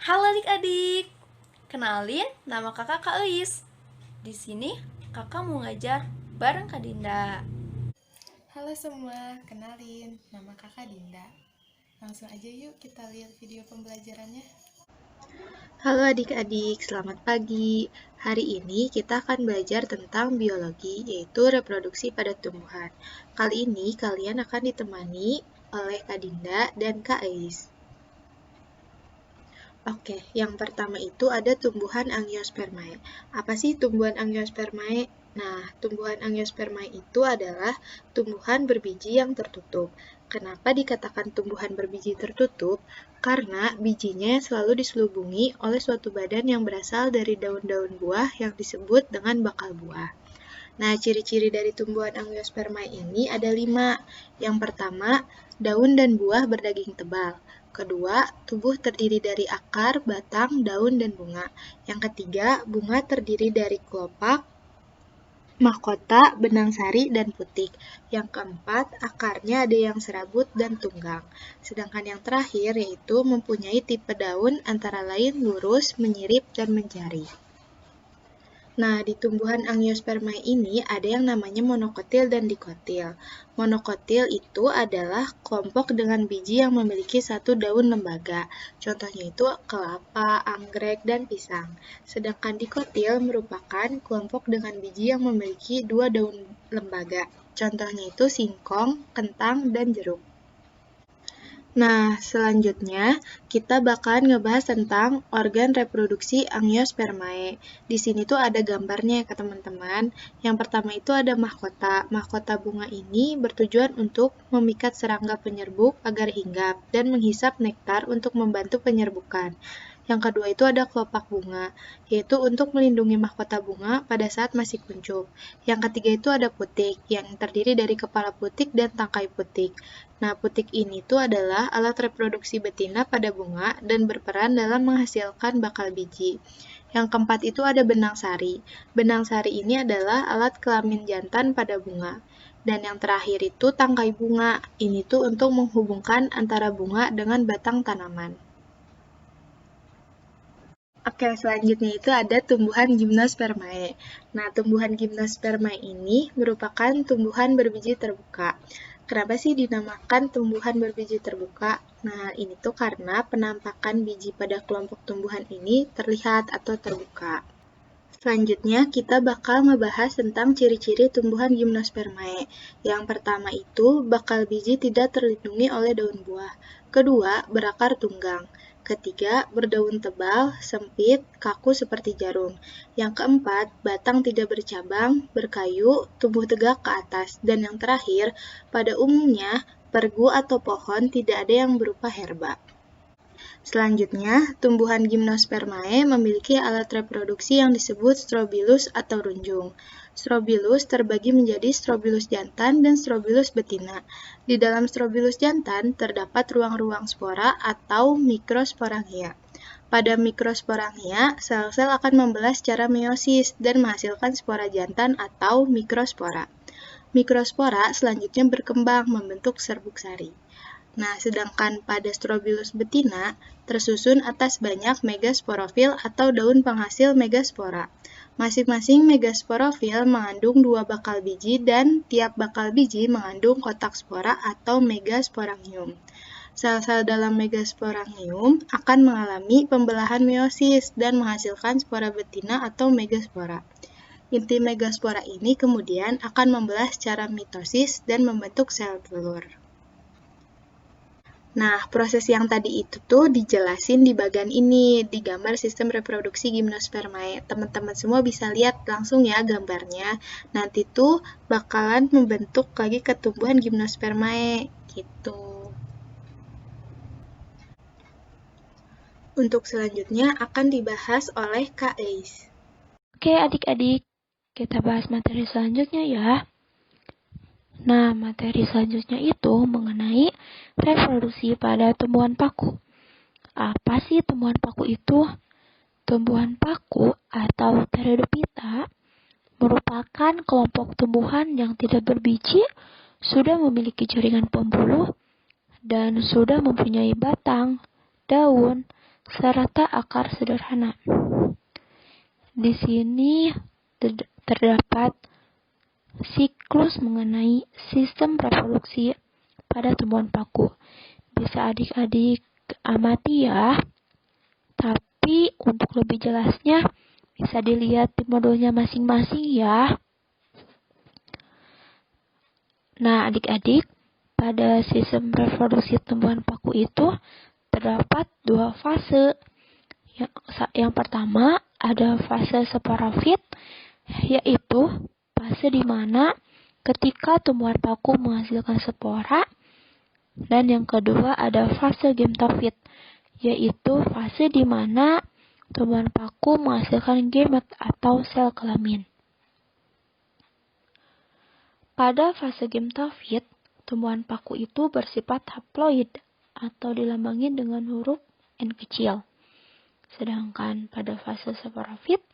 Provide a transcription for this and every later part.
Halo adik-adik, kenalin nama kakak Kak Eis. Di sini kakak mau ngajar bareng Kak Dinda. Halo semua, kenalin, nama kakak Dinda. Langsung aja yuk kita lihat video pembelajarannya. Halo adik-adik, selamat pagi. Hari ini kita akan belajar tentang biologi, yaitu reproduksi pada tumbuhan. Kali ini kalian akan ditemani oleh Kak Dinda dan Kak Ais. Oke, yang pertama itu ada tumbuhan Angiospermae. Apa sih tumbuhan Angiospermae? Nah, tumbuhan Angiospermae itu adalah tumbuhan berbiji yang tertutup. Kenapa dikatakan tumbuhan berbiji tertutup? Karena bijinya selalu diselubungi oleh suatu badan yang berasal dari daun-daun buah yang disebut dengan bakal buah. Nah, ciri-ciri dari tumbuhan Angiospermae ini ada 5. Yang pertama, daun dan buah berdaging tebal. Kedua, tubuh terdiri dari akar, batang, daun, dan bunga. Yang ketiga, bunga terdiri dari kelopak, mahkota, benang sari, dan putik. Yang keempat, akarnya ada yang serabut dan tunggang. Sedangkan yang terakhir yaitu mempunyai tipe daun antara lain lurus, menyirip, dan menjari. Nah, di tumbuhan Angiospermae ini ada yang namanya monokotil dan dikotil. Monokotil itu adalah kelompok dengan biji yang memiliki satu daun lembaga. Contohnya itu kelapa, anggrek, dan pisang. Sedangkan dikotil merupakan kelompok dengan biji yang memiliki dua daun lembaga. Contohnya itu singkong, kentang, dan jeruk. Nah, selanjutnya kita bakalan ngebahas tentang organ reproduksi Angiospermae. Di sini tuh ada gambarnya ya ke teman-teman. Yang pertama itu ada mahkota. Mahkota bunga ini bertujuan untuk memikat serangga penyerbuk agar hinggap dan menghisap nektar untuk membantu penyerbukan. Yang kedua itu ada kelopak bunga, yaitu untuk melindungi mahkota bunga pada saat masih kuncup. Yang ketiga itu ada putik, yang terdiri dari kepala putik dan tangkai putik. Nah, putik ini tuh adalah alat reproduksi betina pada bunga dan berperan dalam menghasilkan bakal biji. Yang keempat itu ada benang sari. Benang sari ini adalah alat kelamin jantan pada bunga. Dan yang terakhir itu tangkai bunga. Ini tuh untuk menghubungkan antara bunga dengan batang tanaman. Oke, selanjutnya itu ada tumbuhan Gymnospermae. Nah, tumbuhan Gymnospermae ini merupakan tumbuhan berbiji terbuka. Kenapa sih dinamakan tumbuhan berbiji terbuka? Nah, ini tuh karena penampakan biji pada kelompok tumbuhan ini terlihat atau terbuka. Selanjutnya, kita bakal ngebahas tentang ciri-ciri tumbuhan Gymnospermae. Yang pertama itu, bakal biji tidak terlindungi oleh daun buah. Kedua, berakar tunggang. Ketiga, berdaun tebal, sempit, kaku seperti jarum. Yang keempat, batang tidak bercabang, berkayu, tumbuh tegak ke atas. Dan yang terakhir, pada umumnya, pergu atau pohon tidak ada yang berupa herba. Selanjutnya, tumbuhan Gymnospermae memiliki alat reproduksi yang disebut strobilus atau runjung. Strobilus terbagi menjadi strobilus jantan dan strobilus betina. Di dalam strobilus jantan terdapat ruang-ruang spora atau mikrosporangia. Pada mikrosporangia, sel-sel akan membelah secara meiosis dan menghasilkan spora jantan atau mikrospora. Mikrospora selanjutnya berkembang membentuk serbuk sari. Nah, sedangkan pada strobilus betina tersusun atas banyak megasporofil atau daun penghasil megaspora. Masing-masing megasporofil mengandung 2 bakal biji dan tiap bakal biji mengandung kotak spora atau megasporangium. Sel-sel dalam megasporangium akan mengalami pembelahan meiosis dan menghasilkan spora betina atau megaspora. Inti megaspora ini kemudian akan membelah secara mitosis dan membentuk sel telur. Nah, proses yang tadi itu tuh dijelasin di bagian ini, di gambar sistem reproduksi Gymnospermae. Teman-teman semua bisa lihat langsung ya gambarnya. Nanti tuh bakalan membentuk lagi ketumbuhan Gymnospermae, gitu. Untuk selanjutnya akan dibahas oleh Kak Eis. Oke adik-adik, kita bahas materi selanjutnya ya. Nah, materi selanjutnya itu mengenai reproduksi pada tumbuhan paku. Apa sih tumbuhan paku itu? Tumbuhan paku atau Pteridophyta merupakan kelompok tumbuhan yang tidak berbiji, sudah memiliki jaringan pembuluh, dan sudah mempunyai batang, daun, serta akar sederhana. Di sini terdapat siklus mengenai sistem reproduksi pada tumbuhan paku. Bisa adik-adik amati ya. Tapi untuk lebih jelasnya bisa dilihat di modulnya masing-masing ya. Nah, adik-adik, pada sistem reproduksi tumbuhan paku itu terdapat 2 fase. Yang pertama ada fase sporofit, yaitu fase di mana ketika tumbuhan paku menghasilkan spora. Dan yang kedua ada fase gemtofit, yaitu fase di mana tumbuhan paku menghasilkan gamet atau sel kelamin. Pada fase gemtofit, tumbuhan paku itu bersifat haploid atau dilambangi dengan huruf N kecil. Sedangkan pada fase sporofit,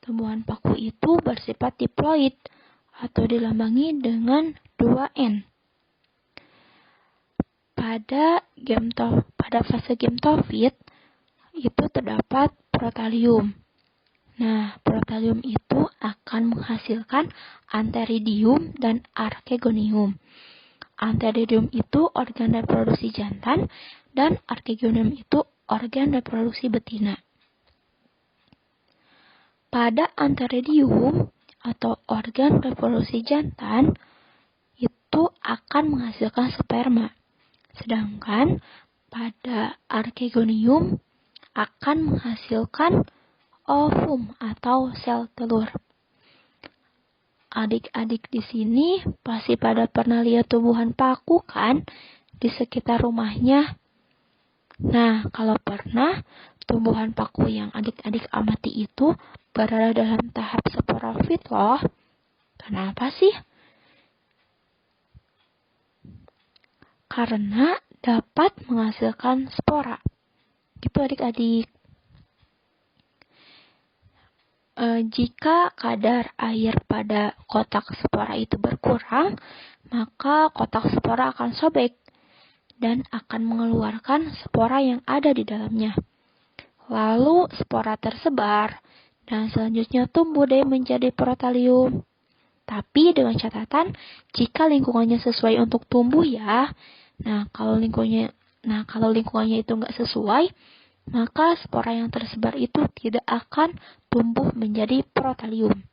tumbuhan paku itu bersifat diploid atau dilambangi dengan 2N. Pada fase gemtofit itu terdapat protalium. Nah, protalium itu akan menghasilkan antheridium dan archegonium. Antheridium itu organ reproduksi jantan dan archegonium itu organ reproduksi betina. Pada antheridium atau organ reproduksi jantan itu akan menghasilkan sperma. Sedangkan pada archegonium akan menghasilkan ovum atau sel telur. Adik-adik di sini pasti pada pernah lihat tumbuhan paku kan di sekitar rumahnya. Nah, kalau pernah, tumbuhan paku yang adik-adik amati itu berada dalam tahap sporofit loh. Kenapa sih? Karena dapat menghasilkan spora. Gitu adik-adik. Jika kadar air pada kotak spora itu berkurang, maka kotak spora akan sobek dan akan mengeluarkan spora yang ada di dalamnya. Lalu spora tersebar dan selanjutnya tumbuh deh menjadi protalium. Tapi dengan catatan jika lingkungannya sesuai untuk tumbuh ya. Nah, kalau lingkungannya itu nggak sesuai, maka spora yang tersebar itu tidak akan tumbuh menjadi protalium.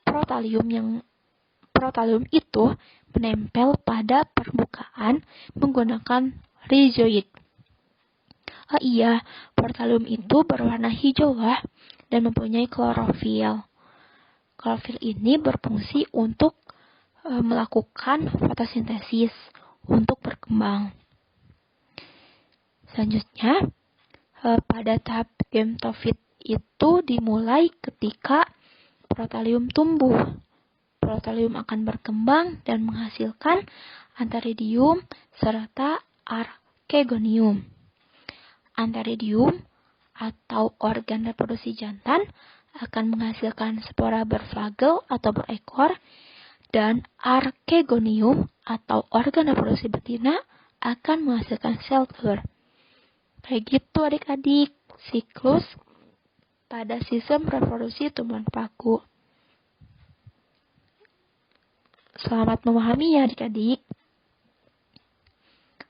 Protalium itu menempel pada permukaan menggunakan rhizoid. Oh iya, protalium itu berwarna hijau lah dan mempunyai klorofil. Klorofil ini berfungsi untuk melakukan fotosintesis untuk berkembang. Selanjutnya, pada tahap gemtofit itu dimulai ketika protalium tumbuh. Protalium akan berkembang dan menghasilkan antheridium serta archegonium. Antheridium atau organ reproduksi jantan akan menghasilkan spora berflagel atau berekor, dan archegonium atau organ reproduksi betina akan menghasilkan sel telur. Kayak gitu adik-adik, siklus pada sistem reproduksi tumbuhan paku. Selamat memahami ya adik-adik.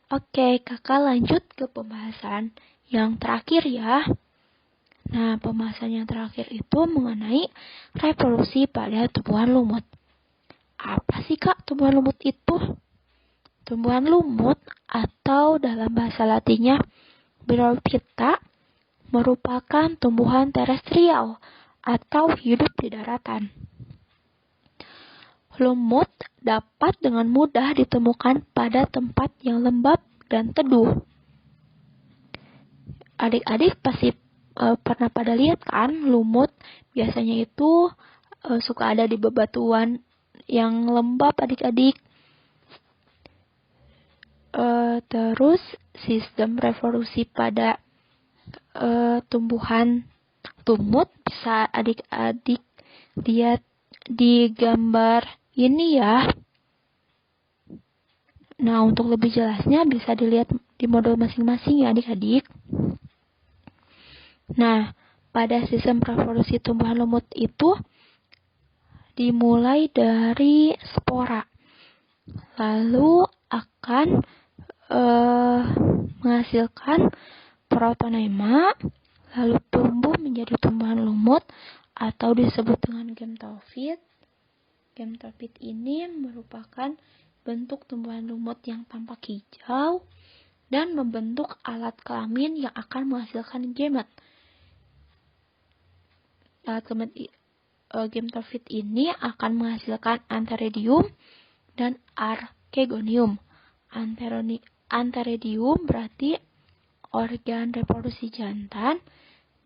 Oke, kakak lanjut ke pembahasan yang terakhir ya. Nah, pembahasan yang terakhir itu mengenai reproduksi pada tumbuhan lumut. Apa sih kak tumbuhan lumut itu? Tumbuhan lumut atau dalam bahasa latinnya Bryophyta merupakan tumbuhan terestrial atau hidup di daratan. Lumut dapat dengan mudah ditemukan pada tempat yang lembab dan teduh. Adik-adik pasti pernah pada lihat kan lumut biasanya itu suka ada di bebatuan yang lembab adik-adik. Terus sistem reproduksi pada tumbuhan lumut bisa adik-adik lihat di gambar ini ya. Nah, untuk lebih jelasnya bisa dilihat di modul masing-masing ya adik-adik. Nah, pada sistem reproduksi tumbuhan lumut itu dimulai dari spora, lalu akan menghasilkan protonema, lalu tumbuh menjadi tumbuhan lumut atau disebut dengan gemtofit. Gemtofit ini merupakan bentuk tumbuhan lumut yang tampak hijau dan membentuk alat kelamin yang akan menghasilkan gamet. Alat gemtofit ini akan menghasilkan antheridium dan archegonium. Antheridium berarti organ reproduksi jantan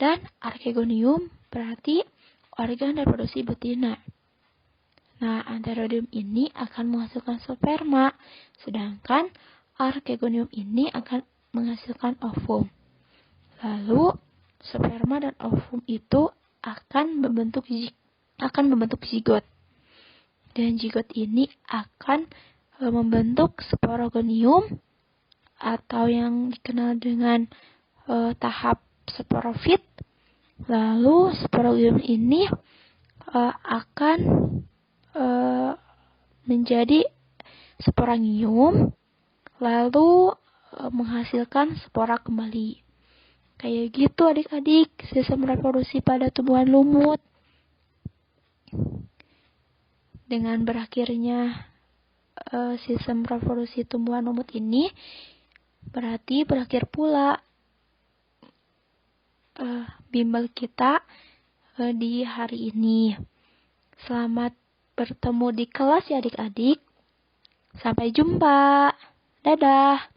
dan archegonium berarti organ reproduksi betina. Nah, antheridium ini akan menghasilkan sperma, sedangkan archegonium ini akan menghasilkan ovum. Lalu, sperma dan ovum itu akan membentuk zigot. Dan zigot ini akan membentuk sporogonium atau yang dikenal dengan tahap sporofit. Lalu sporogonium ini akan menjadi sporangium, lalu menghasilkan spora kembali. Kayak gitu adik-adik sistem reproduksi pada tumbuhan lumut. Dengan berakhirnya sistem reproduksi tumbuhan lumut ini berarti berakhir pula bimbel kita di hari ini. Selamat bertemu di kelas ya adik-adik. Sampai jumpa. Dadah.